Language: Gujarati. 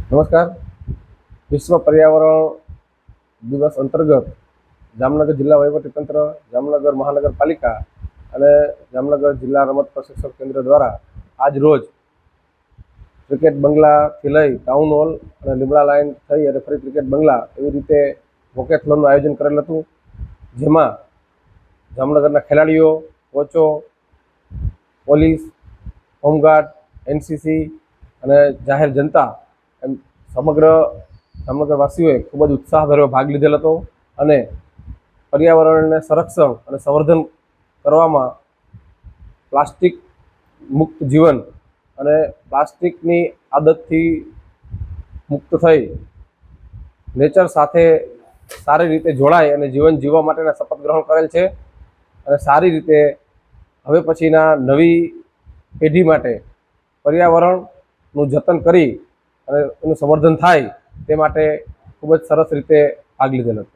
નમસ્કાર. વિશ્વ પર્યાવરણ દિવસ અંતર્ગત જામનગર જિલ્લા વહીવટીતંત્ર, જામનગર મહાનગરપાલિકા અને જામનગર જિલ્લા રમત પ્રશિક્ષણ કેન્દ્ર દ્વારા આજ રોજ ક્રિકેટ બંગલાથી લઈ ટાઉન હોલ અને લીમડા લાઇન થઈ અને ફરી ક્રિકેટ બંગલા એવી રીતે વોકેથલોનનું આયોજન કરેલ હતું, જેમાં જામનગરના ખેલાડીઓ, કોચો, પોલીસ, હોમગાર્ડ, એનસીસી અને જાહેર જનતા એમ સમગ્ર જામનગરવાસીઓએ ખૂબ જ ઉત્સાહભેર ભાગ લીધેલ હતો અને પર્યાવરણને સંરક્ષણ અને સંવર્ધન કરવામાં પ્લાસ્ટિક મુક્ત જીવન અને પ્લાસ્ટિકની આદતથી મુક્ત થઈ નેચર સાથે સારી રીતે જોડાય અને જીવન જીવવા માટેના શપથ ગ્રહણ કરેલ છે અને સારી રીતે હવે પછીના નવી પેઢી માટે પર્યાવરણનું જતન કરી અને એનું સંવર્ધન થાય તે માટે ખૂબ જ સરસ રીતે ભાગ લીધેલો હતો.